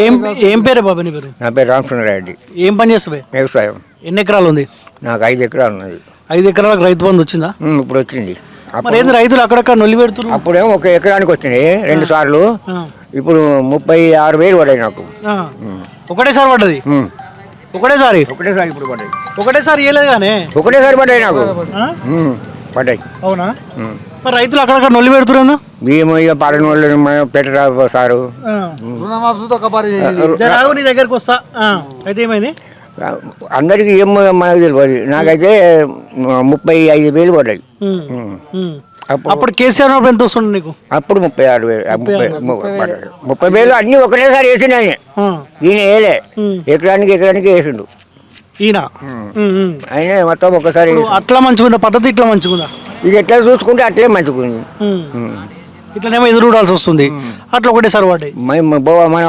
ఏం ఏం పేరు బాబు నీ పేరు? నా పేరు రామచంద్రారెడ్డి. ఏం పని చేస్తావే? వ్యవసాయం. ఎన్ని ఎకరాలు ఉంది? నాకు 5 ఎకరాలు ఉన్నది. 5 ఎకరాలకు రైతు బంధు వచ్చిందా? ఇప్పుడు వచ్చింది. మరి ఏంది రైతులు అక్కడక్కడ నొల్లి పెడుతున్నారు? అప్పుడేమో 1 ఎకరానికి వచ్చినాయి 2 సార్లు. ఇప్పుడు 36,000 పడ్డాయి నాకు. ఒకటేసారి పడ్డది? ఒకటేసారి ఇప్పుడు పడ్డాయి. ఒకటేసారి ఇవ్వలేదు కానీ ఒకటేసారి పడ్డాయి నాకు. పడ్డాయి. అవునా? మరి రైతులు అక్కడక్కడ నొల్లి పెడుతున్నారు. మేము ఇక పడని వాళ్ళు పెట్టరా సారు. రావు నీ దగ్గరకు వస్తా. అయితే ఏమైంది? అందరికి ఏం మనకు తెలియదు. నాకైతే 35,000 పడ్డాయి. అప్పుడు కేసీఆర్ ఎంత వస్తుండే నీకు? అప్పుడు 36,000 30,000 అన్ని ఒకటేసారి వేసినాయి. ఈయన వేయలే, ఎకరానికి వేసిండు ఈయన. ఆయన మొత్తం ఒకసారి. అట్లా మంచిగుందా పద్ధతి? ఇట్లా మంచిగుందా? ఇక ఎట్లా చూసుకుంటే అట్లే మంచిగుంది. ఇట్లనేమో ఎదురు చూడాల్సి వస్తుంది. అట్లా ఒకటేసారి పడ్డాయి. మనం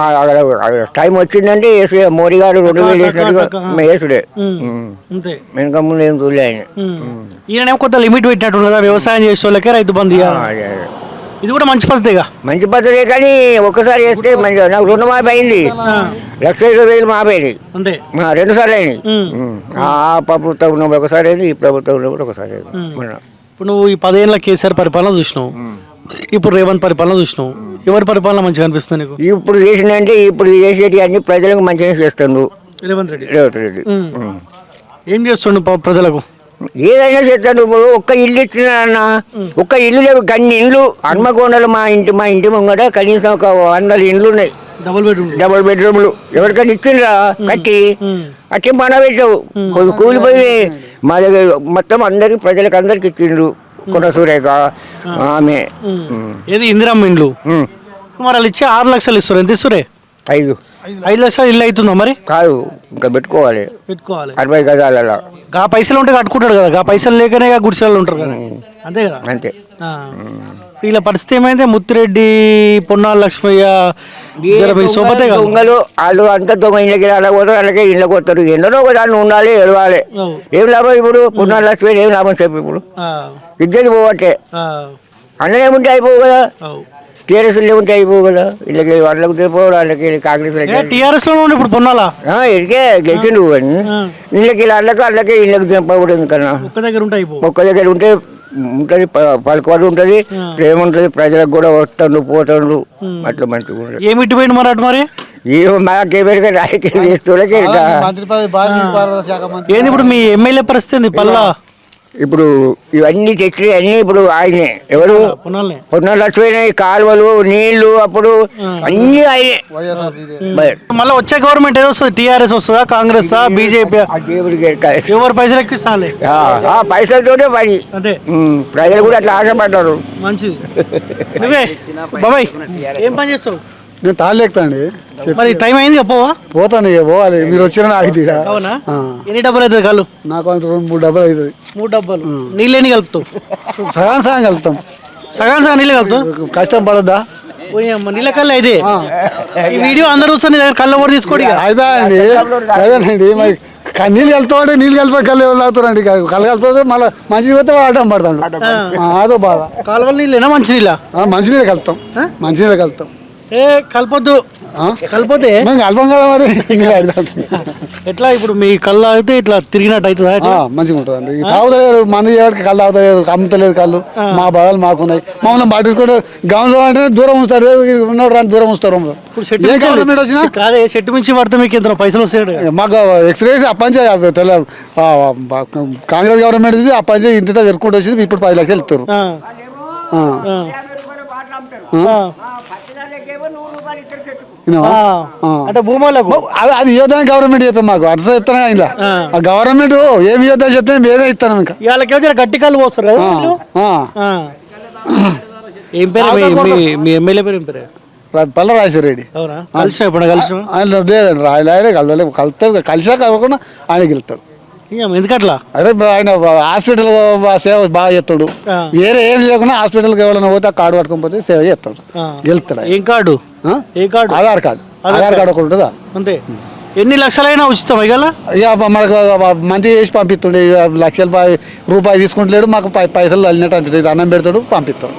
టైం వచ్చిందంటే మోడీ గారు 2,000 వేసినట్టుగా వేసుడే. అంతే, వెనక ముందు ఏం చూడలే ఆయన. ఈయన కొత్త లిమిట్ పెట్టినట్టు కదా, వ్యవసాయం చేసే వాళ్ళకే రైతు బంధు. ఇది కూడా మంచి పద్ధతిగా. మంచి పద్ధతే కానీ ఒకసారి వేస్తే మంచిగా. నాకు రుణమాఫీ అయింది, 1,20,000 మాఫీ అయినాయి. అంతే, 2 సార్లు అయినాయి. ఆ ప్రభుత్వం ఉన్నప్పుడు ఒకసారి అయింది, ఈ ప్రభుత్వం ఉన్నప్పుడు ఒకసారి అయింది. ఇప్పుడు నువ్వు ఈ 10 ఏళ్ళ కేసీఆర్ పరిపాలన చూసినావు, ఇప్పుడు రేవంత్ పరిపాలన చూసినావు. ఎవరి పరిపాలన మంచిగా అనిపిస్తుంది నీకు? ఇప్పుడు చేసిందంటే ఇప్పుడు చేసేటి అన్ని ప్రజలకు మంచిగా చేస్తుండ్రు రేవంత్ రెడ్డి. ఏం చేస్తుండు ప్రజలకు? ఏదైనా చేస్తాడు. ఒక్క ఇల్లు ఇచ్చినా, ఒక్క ఇల్లు లేవు. అన్ని ఇండ్లు హన్మకొండలు మా ఇంటి ముంగట కనీసం ఒక 100 ఇండ్లు ఉన్నాయి. డబుల్ బెడ్రూమ్లు ఎవరికైనా ఇచ్చిండ్రా కట్టి. అట్టే మన పెట్టావు కూలిపోయి మా దగ్గర మొత్తం అందరికి ప్రజలకు అందరికి ఇచ్చిండ్రు. కొన సురేఖ ఆమె ఏది ఇందిరమ్మ ఇండ్లు. మరి వాళ్ళు ఇచ్చే 6 లక్షలు ఇస్తారు. ఎంత ఇస్తురే? 5 లక్షలు ఇల్లు అవుతుందా? మరి కాదు, ఇంకా పెట్టుకోవాలి 60 గజాలలో. గా పైసలు ఉంటే కట్టుకుంటాడు కదా, గా పైసలు లేకనే గుడిసెలు ఉంటారు కదా. అంతే కదా? అంతే. వీళ్ళ పరిస్థితి ఏమైంది? ముత్తిరెడ్డి, పొన్నాల లక్ష్మయ్య, సోపతే దొంగలు వాళ్ళు అంతా దొంగ ఇళ్ళకి పోతారు, వాళ్ళకే ఇళ్ళకి వస్తారు. ఎండలో ఒక దాన్ని ఉండాలి, ఎడవాలి. ఏం లాభం ఇప్పుడు? పొన్నాల లక్ష్మయ్య ఏం లాభం చెప్పు? ఇప్పుడు ఇద్దరికి పోవట్టే. అన్నదేముంటే అయిపోవు కదా, టీఆర్ఎస్ ఉంటే అయిపోవు కదా. వీళ్ళకి వాళ్ళకి తెలిపోవడం, వాళ్ళకి కాంగ్రెస్ టీఆర్ఎస్ లో ఇప్పుడు పొన్నాలా ఇడికే గెలిచిండు. కానీ ఇళ్ళకి అల్లకి ఇళ్ళకి దింపకూడదు. ఎందుకన్నా ఒక్క దగ్గర ఉంటే ఉంటుంది, పలుకుబడి ఉంటుంది, ప్రేమ ఉంటుంది, ప్రజలకు కూడా వస్తుండ్రు పోతుండ్రు. అట్లా మంచిగా ఉంటుంది. ఏమిటి పోయింది మరి? అటు మరి మాకేమేరుగా రాజకీయం చేస్తూనే ఏంది ఇప్పుడు మీ ఎమ్మెల్యే పరిస్థితి? పల్లా ఇప్పుడు ఇవన్నీ తెచ్చి అన్ని ఇప్పుడు ఆయనే. ఎవరు? పొన్నాల లక్ష్మీ. కాలువలు, నీళ్లు అప్పుడు అన్ని ఆయనే. మళ్ళీ వచ్చే గవర్నమెంట్ ఏదో వస్తుంది? టీఆర్ఎస్ వస్తుందా, కాంగ్రెస్, బీజేపీ? ఎవరు పైసలు ఎక్కిస్తాలే, పైసలతోనే పని. అదే ప్రజలు కూడా అట్లా ఆశపడ్డారు. మంచిది. నువ్వే బాబాయ్ ఏం పని చేస్తావు? నేను తాళ్ళెక్తా అండి. మరి టైం అయింది, పోవా? పోతాను, ఇక పోవాలి. మీరు వచ్చిన నాకు. అవునా? ఎన్ని డబ్బులు అవుతుంది కళ్ళు? నాకు 2-3 డబ్బాలు అవుతుంది. 3 డబ్బాలు నీళ్ళు ఎన్ని కలుపుతావు? సగం కలుపుతాం. సగం నీళ్ళు కలుపుతావు? కష్టం పడద్దా? నీళ్ళ కళ్ళు అయితే ఈ వీడియో అందరూ వస్తుంది, కళ్ళు కూడా తీసుకోండి. అయితే అండి అదేనండి, మరి నీళ్ళు కలుపుతామంటే నీళ్ళు కలిపే కళ్ళు ఎవరు తాగుతారండి? కళ్ళు కలిపితే మళ్ళీ మంచి పోతే అడ్డం పడతాడు. అదో బాధ. కాలువల నీళ్ళేనా మంచినీళ్ళ? మంచినీళ్ళు కలుపుతాం, మంచినీళ్ళు కలుపుతాం. కలపొద్దు, కలిపోతే కలపం కదా మరి. ఎట్లా ఇప్పుడు మీ కళ్ళు అయితే ఇట్లా తిరిగినట్టు అవుతుందా? మంచిగా ఉంటుందండి. తాగుతారు మంది చేయడానికి, కళ్ళు తాగుతారు, అమ్ముతలేదు కళ్ళు. మా బాధలు మాకున్నాయి. మమ్మల్ని పట్టించుకుంటే గవర్నమెంట్ అంటే దూరం ఉంచుతారు, ఉన్నాడు రాని దూరం ఉంచుతారు. కాదే చెట్టు నుంచి పడితే మీకు ఎంత పైసలు వస్తాయి? మాకు ఎక్స్రేస్ అప్పంచే కాంగ్రెస్ గవర్నమెంట్ అప్పంచే ఇంత వెరుకుంటూ వచ్చింది. ఇప్పుడు 10 లక్షలు ఇస్తారు. అది ఇవ్వదని గవర్నమెంట్ చెప్పాం. మాకు అర్థం చెప్తాను. ఇలా గవర్నమెంట్ ఏమి ఇవ్వద్దని చెప్తే మేమే ఇస్తాను. ఇంకా వాళ్ళకి గట్టి కాళ్ళు పోస్తారు కదా. ఏం పేరు మీ ఎమ్మెల్యే పేరు? ఏం పేరు? పల్ల రాజశేఖరరెడ్డి. లేదండి, రాయలే కలిసా కాకుండా ఆయన గెలుస్తాడు. ఎందుకట్లా? అదే ఆయన హాస్పిటల్ సేవ బాగా చేస్తాడు. వేరే ఏం లేకుండా హాస్పిటల్కి ఎవరైనా పోతే ఆ కార్డు పట్టుకొని పోతే సేవ చేస్తాడు, గెలుస్తాడు. ఏం card? Aadhaar card. Aadhaar card ఒకటి ఉంటుందా? అంతే. ఎన్ని లక్షలైనా ఉచితం? ఇక మనకు మంచి చేసి పంపిస్తుండే. రూపాయి తీసుకుంటలేడు, మాకు పైసలు అల్లినట్టు అనిపిస్తుంది. అన్నం పెడతాడు, పంపిస్తాడు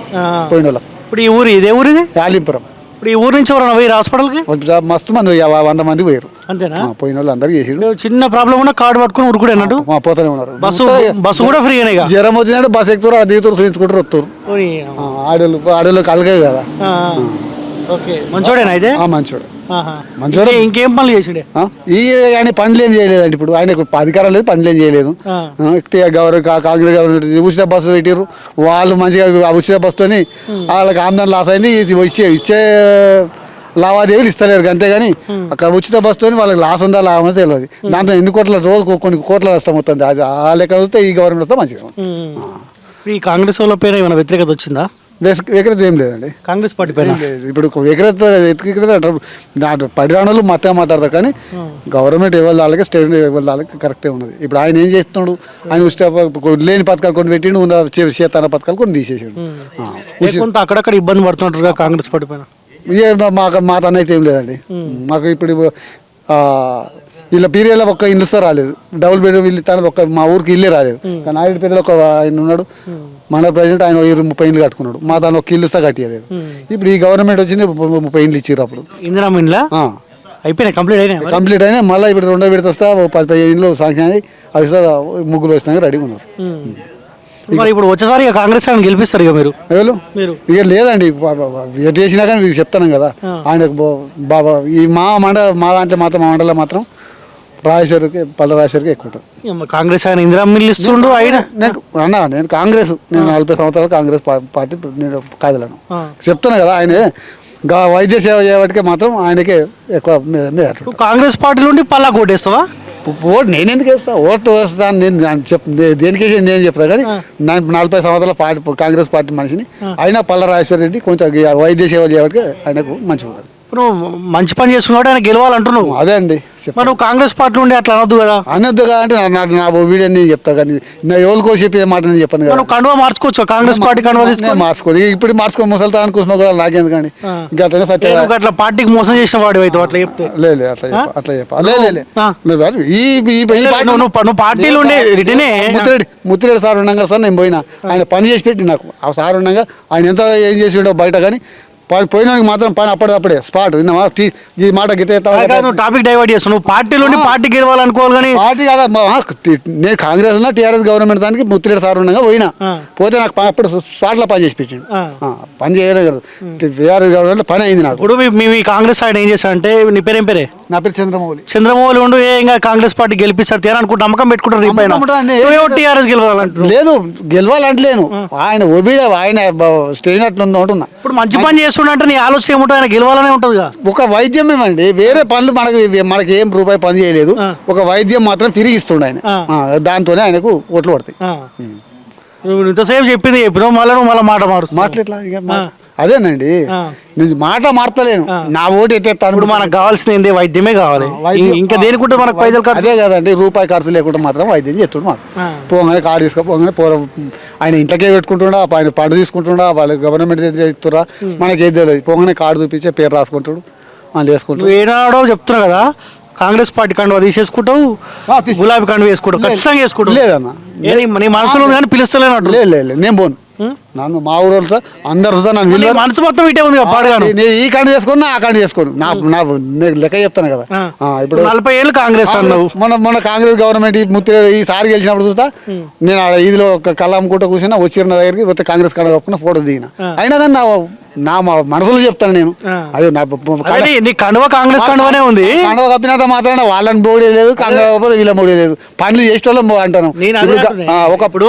పోయిన వాళ్ళకి. ఇప్పుడు ఈ ఊరు ఇదే ఊరిది? ఆలింపురం. ఇప్పుడు ఈ ఊరు నుంచి ఎవరైనా పోయి హాస్పిటల్కి మస్తు మంది 100 మంది పోయారు. అంతేనా? పోయిన వాళ్ళు అందరూ చేసిండు. చిన్న ప్రాబ్లం ఉన్నా కార్డు పట్టుకుని ఉరుకుడే అన్నట్టు పోతూనే ఉన్నారు. బస్సు కూడా ఫ్రీగానే. జ్వరం వచ్చిందంటే బస్ ఎక్కుతారు, అది దిగుతారు, చూపించుకుంటారు, వస్తారు. ఆడోళ్ళు కలగే కదా. ఓకే, మంచోడేనా అయితే? మంచోడు, మంచోడు. ఇంకేం పనులు చేసాడే? ఆయన పనులు ఏం చేయలేదండి. ఇప్పుడు ఆయనకు అధికారం లేదు, పనులు ఏం చేయలేదు. కాంగ్రెస్ గవర్నమెంట్ ఉచిత బస్సు పెట్టారు. వాళ్ళు మంచిగా ఉచిత బస్సుతోని వాళ్ళకి ఆమ్దాన్ లాస్ అయింది. ఇచ్చే లావాదేవీలు ఇస్తలేరు అంతేగాని అక్కడ ఉచిత బస్సుతోని వాళ్ళకి లాస్ ఉందా లాభం అని తెలియదు. దాంట్లో ఎన్ని కోట్ల రోజు కొన్ని కోట్ల నష్టం అవుతుంది. అది ఆ లెక్క వస్తే ఈ గవర్నమెంట్ వస్తే మంచిగా. ఈ కాంగ్రెస్ వాళ్ళ పేరు ఏమైనా వ్యతిరేకత వచ్చిందా? వ్యతిరేకత ఏం లేదండి కాంగ్రెస్ పార్టీ పైన. ఇప్పుడు వ్యతిరేకత పరిణామాలు మత్తే మాట్లాడతారు కానీ గవర్నమెంట్ ఎవరి వాళ్ళకి స్టేట్ ఎవరి వాళ్ళకి కరెక్టే ఉన్నది. ఇప్పుడు ఆయన ఏం చేస్తున్నాడు? ఆయన ఉచిత లేని పథకాలు కొన్ని పెట్టిండు, చేతన పథకాలు కొన్ని తీసేసాడు. కొంత అక్కడక్కడ ఇబ్బంది పడుతుంటారు కాంగ్రెస్ పార్టీ పైన. మా తన అయితే ఏం లేదండి. మాకు ఇప్పుడు వీళ్ళ పీరియడ్లో ఒక్క ఇల్లు రాలేదు. డబుల్ బెడ్రూమ్ ఇల్లు ఇస్తాను, మా ఊరికి ఇల్లే రాలేదు. కానీ నాయుడు పేరులో ఒక ఆయన ఉన్నాడు, మన ప్రెసిడెంట్, ఆయన 30 ఇండ్లు కట్టుకున్నాడు. మా దాని ఒక ఇల్లు కట్టియలేదు. ఇప్పుడు ఈ గవర్నమెంట్ వచ్చింది 30 ఇండ్లు ఇచ్చారు. అప్పుడు ఇందిరా ఇండ్ల అయిపోయినాయి, కంప్లీట్ అయినా. మళ్ళీ ఇప్పుడు 2వ విడత వస్తా 15 ఇండ్లు సాంక్షన్ అయ్యి అవి ముగ్గులు వచ్చినాక రెడీగా ఉన్నారు. మరి ఇప్పుడు వచ్చేసారి కాంగ్రెస్ ఆయన గెలిపిస్తారు ఇక మీరు? ఇక లేదండి, ఎటు చేసినా కానీ మీకు చెప్తాను కదా. ఆయనకు బాబా ఈ మా దాంట్లో మాత్రం మా మండలం మాత్రం పల్ల రాజేశ్వరికి ఎక్కువ ఉంటుంది. కాంగ్రెస్ ఆయన ఇందిరా మిల్లు ఇస్తుండు. నేను కాంగ్రెస్, నేను 40 సంవత్సరాలు కాంగ్రెస్ పార్టీ నేను కాదలను చెప్తున్నా కదా. ఆయన వైద్య సేవ చేయబట్టికే మాత్రం ఆయనకే ఎక్కువ. కాంగ్రెస్ పార్టీ నుండి పల్లా కోటేస్తావా? ఓటు నేను ఎందుకు వేస్తా? ఓటు వేస్తాను నేను దేనికి నేను చెప్తాను కానీ 40 సంవత్సరాల పార్టీ కాంగ్రెస్ పార్టీ మనిషిని. అయినా పల్ల రాజేశ్వర రెడ్డి కొంచెం వైద్య సేవ చేయబట్టి ఆయనకు మంచిగా ఉంటుంది. ఇప్పుడు మంచి పని చేసుకున్నాడు, ఆయన గెలవాలంటున్నావు. అదే అండి. నువ్వు కాంగ్రెస్ పార్టీ నుండి అట్లా అనొద్దు కదా. అనొద్దు కదా అంటే నా వీడియో నేను చెప్తా కానీ నా ఎవరికో చెప్పే మాట నేను చెప్పాను కదా. కండువా మార్చుకోవచ్చు, కాంగ్రెస్ పార్టీ కండువా తీసుకొని మార్చుకోండి. ఇప్పుడు మార్చుకో ముసలితాను కోసం కూడా నాకెందుకండి. ఇంకా అట్లా పార్టీకి మోసం చేసిన వాడు అయితే అట్లా చెప్తే లేదు. అట్లా చెప్పాలి. నువ్వు పార్టీలు ఉండే రిటనే ముత్తిరెడ్డి సార్ ఉండగా సార్ నేను పోయినా, ఆయన పని చేసి పెట్టి నాకు ఆ సార్ ఉండగా ఆయన ఎంత ఏం చేసి ఉండవు బయట. కానీ పోయినానికి మాత్రం పని అప్పటికప్పుడే స్పాట్. విన్నావా ఈ మాట గితే టాపిక్ డైవర్ట్ చేస్తున్నావు. పార్టీలో పార్టీ గెలవాలనుకోవాలి కానీ పార్టీ కదా. నేను కాంగ్రెస్ ఉన్నా టీఆర్ఎస్ గవర్నమెంట్ దానికి ముత్తిరెడ్డి సార్ ఉండగా పోయినా, పోతే నాకు అప్పుడు స్పాట్లో పని చేసి పెట్టిండు. పని చేయలేదు కదా, టీఆర్ఎస్ గవర్నమెంట్ పని అయింది నాకు. ఇప్పుడు మీ కాంగ్రెస్ సైడ్ ఏం చేశారంటే, నీ పేరేం పేరే? నా పేరు చంద్రమౌళి. చంద్రమౌళి ఉండు ఇంకా కాంగ్రెస్ పార్టీ గెలిపిస్తారు తీరా అనుకుంటే నమ్మకం పెట్టుకుంటారు. టీఆర్ఎస్ గెలవాలంటారు. లేదు, గెలవాలంటలేను. ఆయన ఒబీడే, ఆయన స్టేజ్ అట్లుందో అంటున్నా. ఇప్పుడు మంచి పని చేస్తుండే నీ ఆలోచన ఏముంటుంది? ఆయన గెలవాలనే ఉంటుంది. ఒక వైద్యం ఏమండి, వేరే పనులు మనకి ఏం రూపాయి పని చేయలేదు. ఒక వైద్యం మాత్రం తిరిగి ఇస్తుండే ఆయన. దాంతోనే ఆయనకు ఓట్లు పడతాయి. ఇంతసేపు చెప్పింది చెప్పినావు, మళ్ళీ మాట మాట్లాడలా. అదేనండి, నేను మాట మారతలేను. నా ఓటు ఎట్టేస్తాను. ఇప్పుడు మనకు కావాల్సింది వైద్యమే కావాలి. ఇంకా దేనికుంటే మనకు పైసలు ఖర్చు. అదే కదండి, రూపాయి ఖర్చు లేకుండా మాత్రం వైద్యం చేస్తుండే. మాకు పోగానే కార్డు తీసుకోపోగానే ఆయన ఇంట్లోకే పెట్టుకుంటుండా, ఆయన పండు తీసుకుంటుండా, వాళ్ళు గవర్నమెంట్ ఇస్తురా మనకి ఏది తెలియదు. పోగానే కార్డు చూపించే పేరు రాసుకుంటాడు, వాళ్ళు వేసుకుంటాడు. ఏనాడో చెప్తున్నా కదా, కాంగ్రెస్ పార్టీ కండువా తీసేసుకుంటావు, గులాబీ కండువా వేసుకుంటావు, ఖచ్చితంగా వేసుకుంటావు. లేదన్నా, నీ మనసులో కానీ పిలుస్తలేనట్టు. లేదు, నేను పోను. నన్ను మా ఊరు అందరు నన్ను మనసు మొత్తం ఇటే ఉంది. ఈ కండు చేసుకుని ఆ కండు చేసుకోను. నా లెక్క చెప్తాను కదా. ఇప్పుడు 40 ఏళ్ళు కాంగ్రెస్ అన్నావు. మొన్న కాంగ్రెస్ గవర్నమెంట్ ఈసారి గెలిచినప్పుడు చూస్తా నేను ఆ ఇదిలో ఒక కళ్ళమ్ముకుంటూ కూర్చున్నా, వచ్చిన దగ్గరికి పోతే కాంగ్రెస్ కండ కప్పుకున్న ఫోటో దిగిన. అయినా కానీ నా మనసులో చెప్తాను నేను. అదే నీ కండువా కాంగ్రెస్ కండువానే ఉంది. కండువా కప్పినంత మాత్రం వాళ్ళని బోడే లేదు, కాంగ్రెస్ కాకపోతే వీళ్ళ బోడే లేదు. పనులు చేసేటోళ్ళం అంటాను. ఒకప్పుడు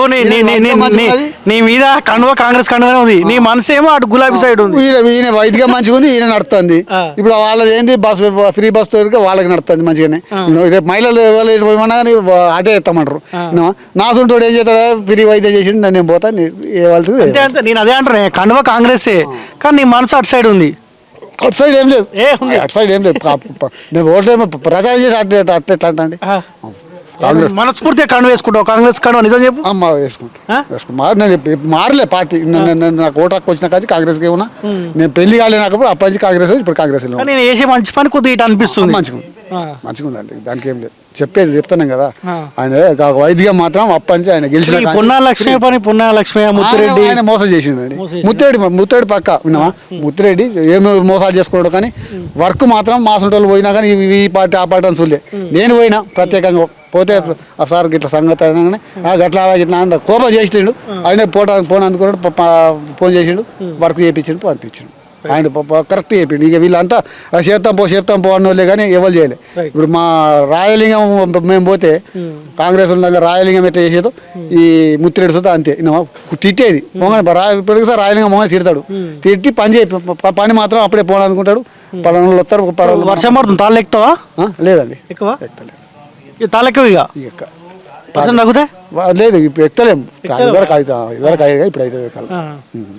నీ మీద కండువా కాంగ్రెస్ కండువానే ఉంది, నీ మనసు ఏమో అటు గులాబీ సైడ్ ఉంది. ఈయన వైద్యం మంచిగా ఉంది, ఈయన నడుస్తుంది. ఇప్పుడు వాళ్ళది ఏంది బస్ ఫ్రీ బస్ వాళ్ళకి నడుస్తుంది మంచిగానే. రేపు మహిళలు పోయినా కానీ అటే ఎత్తామంటారు. నా సొంతోడు ఏం చేస్తాడు, ఫ్రీ వైద్యం చేసి నేను పోతా. నేను అదే అంటాను, కండువా కాంగ్రెసే కానీ నీ మనసు అటు సైడ్ ఉంది. అటు సైడ్ ఏం లేదు, నేను ఓట్లేమో ప్రచారం చేసి అట్లా అండి. మనస్ఫూర్తిగా కండు వేసుకుంటావు కాంగ్రెస్ కండు, నిజం చెప్పు. నేను మారలే పార్టీ. నాకు ఓటు హక్కు వచ్చిన కాదు కాంగ్రెస్కి ఉన్నా. నేను పెళ్లి కాలేనప్పుడు అప్పటి నుంచి కాంగ్రెస్, ఇప్పుడు కాంగ్రెస్. నేను చేసే మంచి పని కొద్దిగా ఇటు అనిపిస్తుంది. మంచిగా మంచిగా ఉందండి, దానికి ఏం లేదు. చెప్తున్నాం కదా, ఆ. ఆయన వైద్యం మాత్రం అప్పటి ఆయన గెలిచిన ఈ పొన్నా లక్ష్మి పని పొన్నా లక్ష్మి ముత్తిరెడ్డి ఆయన మోసం చేసిండండి. ముత్తిరెడ్డి పక్క విన్నావా, ముత్తిరెడ్డి ఏమో మోసాలు చేసుకోవడం, కానీ వర్క్ మాత్రం మాసంటోళ్ళు పోయినా కానీ ఈ పార్టీ ఆ పార్టీ అని చూడలే. నేను పోయినా ప్రత్యేకంగా పోతే సార్ ఇట్లా సంగతి అనగానే గట్లా ఇట్లా అంట కోపం చేసిండు. ఆయన ఫోన్ అందుకున్నాడు, ఫోన్ చేసిండు, వర్క్ చేయించిండు, పంపించిండు. ఆయన కరెక్ట్ చెప్పిండు. ఇక వీళ్ళంతా చేస్తాం పో అన్న వాళ్ళే కానీ ఎవరు చేయలే. ఇప్పుడు మా రాయలింగం మేము పోతే కాంగ్రెస్ ఉండగా రాయలింగం ఎట్లా చేసేదో ఈ ముత్తిరెడ్డి సుతా అంతే. తిట్టేది ఇప్పటికి సార్ రాయలింగం మొహం తిడతాడు, తిట్టి పని మాత్రం అప్పుడే పోవాలనుకుంటాడు. పలానా వస్తారు, వర్షం పడుతుంది తాళ్ళు ఎక్కుతావా? లేదండి ఎక్కువ ఎక్కలేదు. తాళ్ళు ఎక్కువ ఇక వర్షం తగ్గుతాయి లేదు, ఇప్పుడు ఎక్కలేము. ఇదివరకు అయితే ఇప్పుడు అయితే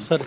సరే.